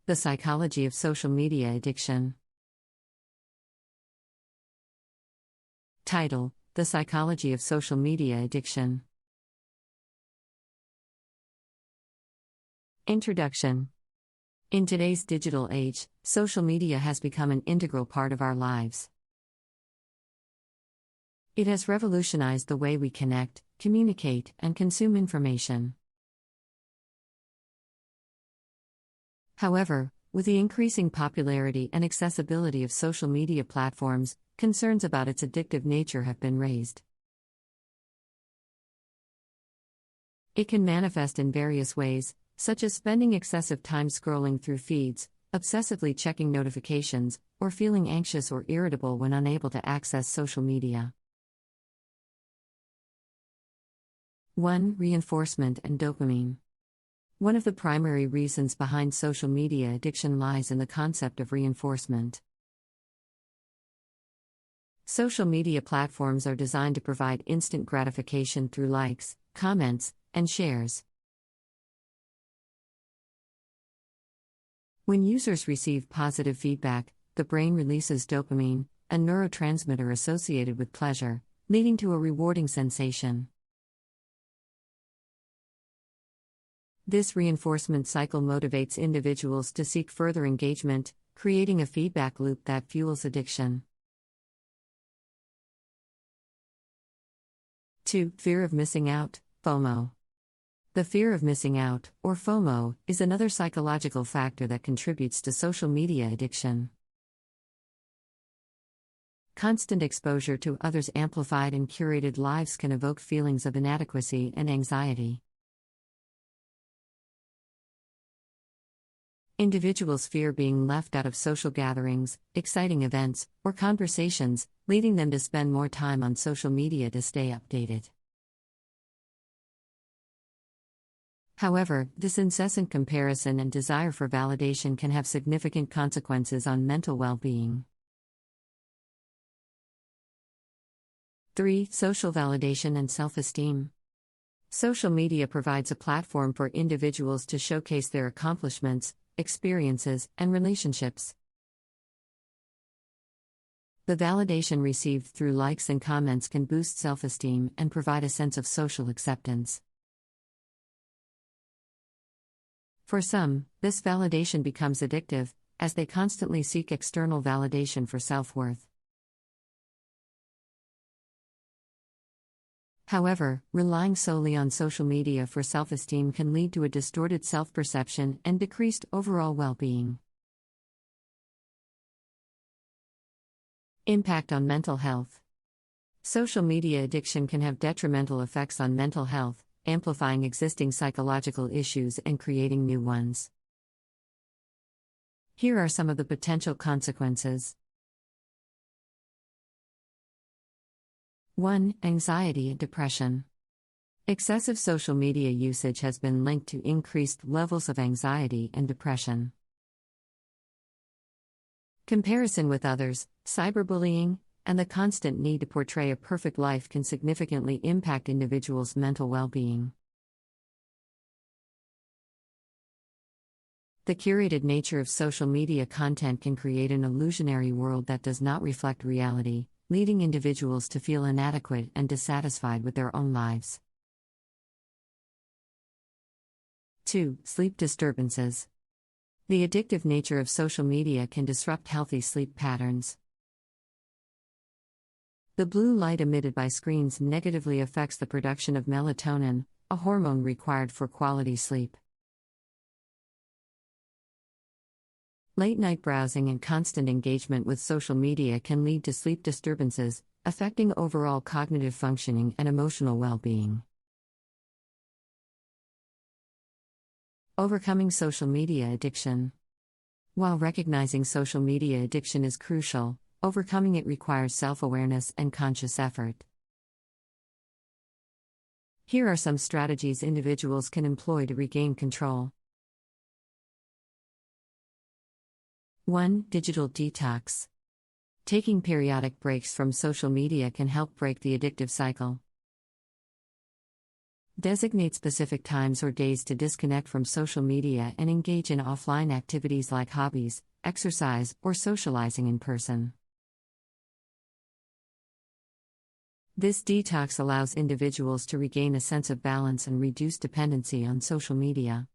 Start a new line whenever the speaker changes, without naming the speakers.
The Psychology of Social Media Addiction. Title: The Psychology of Social Media Addiction. Introduction. In today's digital age, social media has become an integral part of our lives. It has revolutionized the way we connect, communicate, and consume information. However, with the increasing popularity and accessibility of social media platforms, concerns about its addictive nature have been raised. It can manifest in various ways, such as spending excessive time scrolling through feeds, obsessively checking notifications, or feeling anxious or irritable when unable to access social media. 1. Reinforcement and dopamine. One of the primary reasons behind social media addiction lies in the concept of reinforcement. Social media platforms are designed to provide instant gratification through likes, comments, and shares. When users receive positive feedback, the brain releases dopamine, a neurotransmitter associated with pleasure, leading to a rewarding sensation. This reinforcement cycle motivates individuals to seek further engagement, creating a feedback loop that fuels addiction. 2. Fear of missing out, FOMO. The fear of missing out, or FOMO, is another psychological factor that contributes to social media addiction. Constant exposure to others' amplified and curated lives can evoke feelings of inadequacy and anxiety. Individuals fear being left out of social gatherings, exciting events, or conversations, leading them to spend more time on social media to stay updated. However, this incessant comparison and desire for validation can have significant consequences on mental well-being. 3. Social validation and self-esteem. Social media provides a platform for individuals to showcase their accomplishments, experiences, and relationships. The validation received through likes and comments can boost self-esteem and provide a sense of social acceptance. For some, this validation becomes addictive, as they constantly seek external validation for self-worth. However, relying solely on social media for self-esteem can lead to a distorted self-perception and decreased overall well-being. Impact on mental health. Social media addiction can have detrimental effects on mental health, amplifying existing psychological issues and creating new ones. Here are some of the potential consequences. 1. Anxiety and depression. Excessive social media usage has been linked to increased levels of anxiety and depression. Comparison with others, cyberbullying, and the constant need to portray a perfect life can significantly impact individuals' mental well-being. The curated nature of social media content can create an illusionary world that does not reflect reality, leading individuals to feel inadequate and dissatisfied with their own lives. 2. Sleep disturbances. The addictive nature of social media can disrupt healthy sleep patterns. The blue light emitted by screens negatively affects the production of melatonin, a hormone required for quality sleep. Late-night browsing and constant engagement with social media can lead to sleep disturbances, affecting overall cognitive functioning and emotional well-being. Overcoming social media addiction. While recognizing social media addiction is crucial, overcoming it requires self-awareness and conscious effort. Here are some strategies individuals can employ to regain control. 1. Digital detox. Taking periodic breaks from social media can help break the addictive cycle. Designate specific times or days to disconnect from social media and engage in offline activities like hobbies, exercise, or socializing in person. This detox allows individuals to regain a sense of balance and reduce dependency on social media.